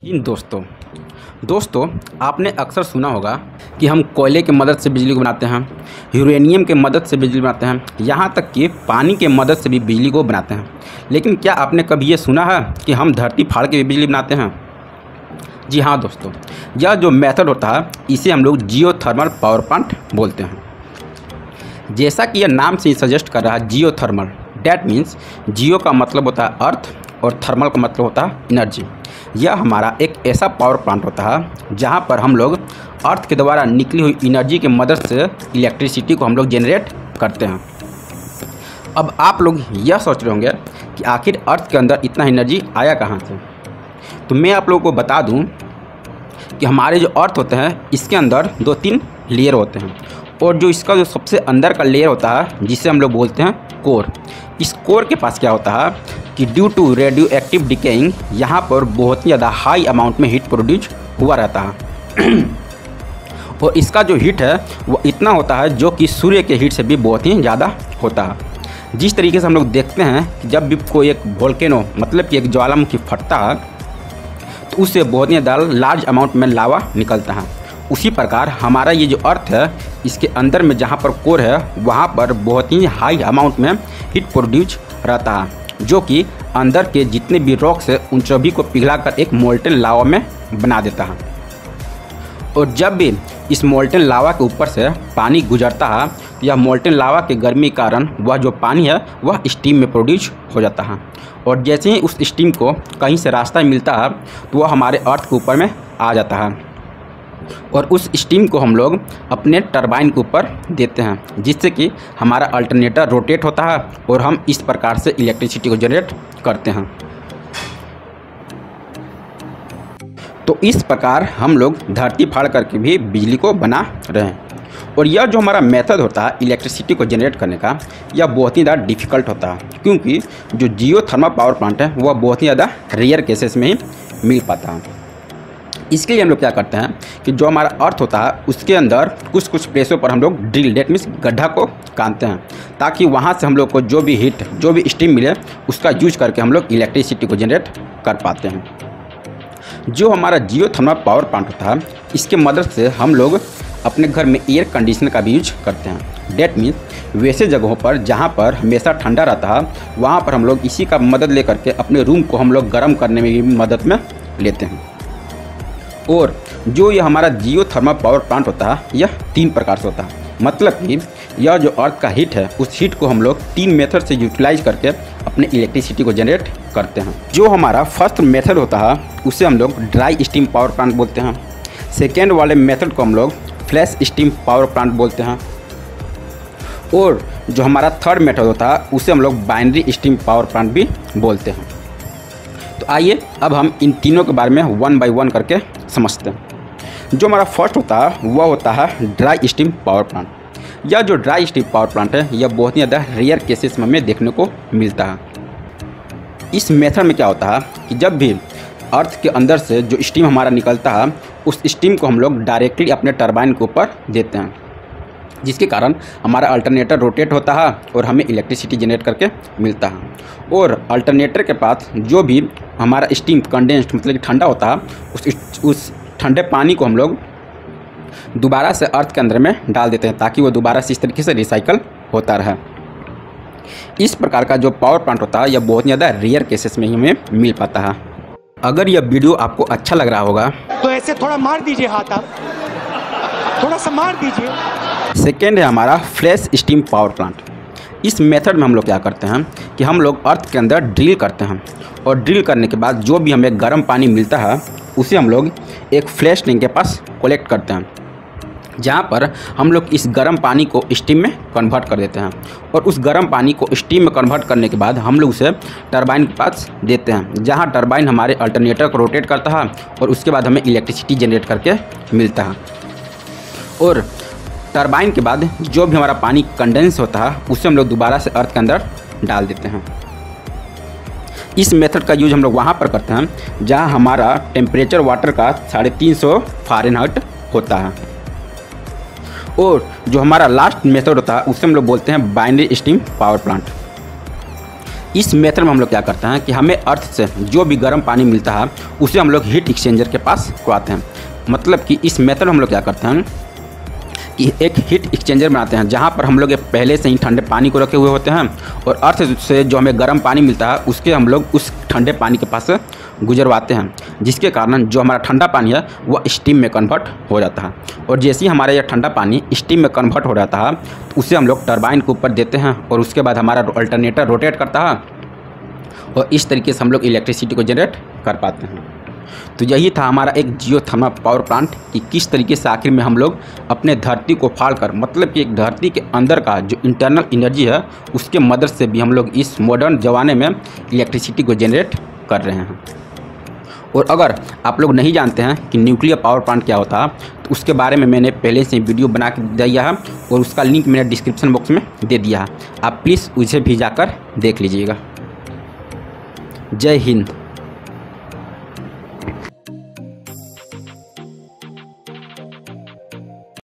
जी दोस्तों आपने अक्सर सुना होगा कि हम कोयले की मदद से बिजली को बनाते हैं, यूरेनियम की मदद से बिजली बनाते हैं, यहाँ तक कि पानी की मदद से भी बिजली को बनाते हैं। लेकिन क्या आपने कभी ये सुना है कि हम धरती फाड़ के भी बिजली बनाते हैं? जी हाँ दोस्तों, यह जो मेथड होता है इसे हम लोग जियोथर्मल पावर प्लांट बोलते हैं। जैसा कि यह नाम से ही सजेस्ट कर रहा है जियोथर्मल, डैट मीन्स जियो का मतलब होता है अर्थ और थर्मल का मतलब होता है एनर्जी। यह हमारा एक ऐसा पावर प्लांट होता है जहां पर हम लोग अर्थ के द्वारा निकली हुई एनर्जी की मदद से इलेक्ट्रिसिटी को हम लोग जनरेट करते हैं। अब आप लोग यह सोच रहे होंगे कि आखिर अर्थ के अंदर इतना एनर्जी आया कहां से। तो मैं आप लोगों को बता दूं कि हमारे जो अर्थ होते हैं इसके अंदर 2-3 लेयर होते हैं, और जो इसका जो सबसे अंदर का लेयर होता है जिसे हम लोग बोलते हैं कोर, इस कोर के पास क्या होता है कि due to radio active decaying यहाँ पर बहुत ही ज़्यादा हाई अमाउंट में हीट प्रोड्यूस हुआ रहता है और इसका जो हीट है वो इतना होता है जो कि सूर्य के हीट से भी बहुत ही ज़्यादा होता है। जिस तरीके से हम लोग देखते हैं कि जब भी कोई एक वोल्केनो मतलब कि एक ज्वालामुखी फटता है तो उससे बहुत ही ज़्यादा लार्ज अमाउंट में लावा निकलता है, उसी प्रकार हमारा ये जो अर्थ है इसके अंदर में जहाँ पर कोर है वहाँ पर बहुत ही हाई अमाउंट में हीट प्रोड्यूस रहता है, जो कि अंदर के जितने भी रॉक्स है उन सभी को पिघलाकर एक मोल्टेन लावा में बना देता है। और जब भी इस मोल्टेन लावा के ऊपर से पानी गुजरता है तो यह मोल्टेन लावा के गर्मी के कारण वह जो पानी है वह स्टीम में प्रोड्यूस हो जाता है, और जैसे ही उस स्टीम को कहीं से रास्ता मिलता है तो वह हमारे अर्थ के ऊपर में आ जाता है, और उस स्टीम को हम लोग अपने टरबाइन के ऊपर देते हैं, जिससे कि हमारा अल्टरनेटर रोटेट होता है और हम इस प्रकार से इलेक्ट्रिसिटी को जनरेट करते हैं। तो इस प्रकार हम लोग धरती फाड़ करके भी बिजली को बना रहे हैं। और यह जो हमारा मेथड होता है इलेक्ट्रिसिटी को जनरेट करने का, यह बहुत ही ज़्यादा डिफ़िकल्ट होता है, क्योंकि जो जियोथर्मल पावर प्लांट है वह बहुत ही ज़्यादा रेयर केसेस में ही मिल पाता है। इसके लिए हम लोग क्या करते हैं कि जो हमारा अर्थ होता है उसके अंदर कुछ प्लेसों पर हम लोग ड्रिल, डेट मीन्स गड्ढा को काटते हैं, ताकि वहाँ से हम लोग को जो भी हीट, जो भी स्टीम मिले उसका यूज करके हम लोग इलेक्ट्रिसिटी को जनरेट कर पाते हैं। जो हमारा जियोथर्मल पावर प्लांट होता है इसके मदद से हम लोग अपने घर में एयर कंडीशनर का भी यूज करते हैं। डेट मीन्स वैसे जगहों पर जहाँ पर हमेशा ठंडा रहता है वहाँ पर हम लोग इसी का मदद लेकर के अपने रूम को हम लोग गर्म करने में भी मदद में लेते हैं। और जो ये हमारा जियोथर्मल पावर प्लांट होता है यह 3 प्रकार से होता है, मतलब कि यह जो अर्थ का हीट है उस हीट को हम लोग 3 मेथड से यूटिलाइज करके अपने इलेक्ट्रिसिटी को जनरेट करते हैं। जो हमारा फर्स्ट मेथड होता है उसे हम लोग ड्राई स्टीम पावर प्लांट बोलते हैं। सेकेंड वाले मेथड को हम लोग फ्लैश स्टीम पावर प्लांट बोलते हैं, और जो हमारा थर्ड मेथड होता है उसे हम लोग बाइनरी स्टीम पावर प्लांट भी बोलते हैं। तो आइए अब हम इन तीनों के बारे में 1 बाय 1 करके समझते हैं। जो हमारा फर्स्ट होता है वह होता है ड्राई स्टीम पावर प्लांट। यह जो ड्राई स्टीम पावर प्लांट है यह बहुत ही ज़्यादा रेयर केसेस में हमें देखने को मिलता है। इस मेथड में क्या होता है कि जब भी अर्थ के अंदर से जो स्टीम हमारा निकलता है उस स्टीम को हम लोग डायरेक्टली अपने टरबाइन के ऊपर देते हैं, जिसके कारण हमारा अल्टरनेटर रोटेट होता है और हमें इलेक्ट्रिसिटी जनरेट करके मिलता है। और अल्टरनेटर के पास जो भी हमारा स्टीम कंडेंस्ड मतलब कि ठंडा होता है उस ठंडे पानी को हम लोग दोबारा से अर्थ के अंदर में डाल देते हैं, ताकि वो दोबारा से इस तरीके से रिसाइकल होता रहे। इस प्रकार का जो पावर प्लांट होता है यह बहुत ज़्यादा रेयर केसेस में ही हमें मिल पाता है। अगर यह वीडियो आपको अच्छा लग रहा होगा तो ऐसे थोड़ा मार दीजिए हाथ, आप थोड़ा सा मार दीजिए। सेकेंड है हमारा फ्लैश स्टीम पावर प्लांट। इस मेथड में हम लोग क्या करते हैं कि हम लोग अर्थ के अंदर ड्रिल करते हैं, और ड्रिल करने के बाद जो भी हमें गर्म पानी मिलता है उसे हम लोग एक फ्लैश टैंक के पास कलेक्ट करते हैं, जहाँ पर हम लोग इस गर्म पानी को स्टीम में कन्वर्ट कर देते हैं। और उस गर्म पानी को स्टीम में कन्वर्ट करने के बाद हम लोग उसे टरबाइन के पास देते हैं, जहाँ टरबाइन हमारे अल्टरनेटर को रोटेट करता है और उसके बाद हमें इलेक्ट्रिसिटी जनरेट करके मिलता है। और टरबाइन के बाद जो भी हमारा पानी कंडेंस होता है उसे हम लोग दोबारा से अर्थ के अंदर डाल देते हैं। इस मेथड का यूज हम लोग वहाँ पर करते हैं जहाँ हमारा टेम्परेचर वाटर का 350 फ़ारेनहाइट होता है। और जो हमारा लास्ट मेथड होता है उसे हम लोग बोलते हैं बाइनरी स्टीम पावर प्लांट। इस मेथड में हम लोग क्या करते हैं कि हमें अर्थ से जो भी गर्म पानी मिलता है उसे हम लोग हीट एक्सचेंजर के पास करवाते हैं। मतलब कि इस मेथड में हम लोग क्या करते हैं कि एक हीट एक्सचेंजर बनाते हैं जहाँ पर हम लोग पहले से ही ठंडे पानी को रखे हुए होते हैं और अर्थ से जो हमें गर्म पानी मिलता है उसके हम लोग उस ठंडे पानी के पास गुजरवाते हैं, जिसके कारण जो हमारा ठंडा पानी है वह स्टीम में कन्वर्ट हो जाता है। और जैसे ही हमारा यह ठंडा पानी स्टीम में कन्वर्ट हो जाता है तो उसे हम लोग टरबाइन के ऊपर देते हैं और उसके बाद हमारा अल्टरनेटर रोटेट करता है और इस तरीके से हम लोग इलेक्ट्रिसिटी को जनरेट कर पाते हैं। तो यही था हमारा एक जियोथर्मल पावर प्लांट कि किस तरीके से आखिर में हम लोग अपने धरती को फाड़कर, मतलब कि एक धरती के अंदर का जो इंटरनल एनर्जी है उसके मदद से भी हम लोग इस मॉडर्न ज़माने में इलेक्ट्रिसिटी को जनरेट कर रहे हैं। और अगर आप लोग नहीं जानते हैं कि न्यूक्लियर पावर प्लांट क्या होता है तो उसके बारे में मैंने पहले से वीडियो बना के दिया है और उसका लिंक मैंने डिस्क्रिप्शन बॉक्स में दे दिया है, आप प्लीज़ उसे भी जाकर देख लीजिएगा। जय हिंद।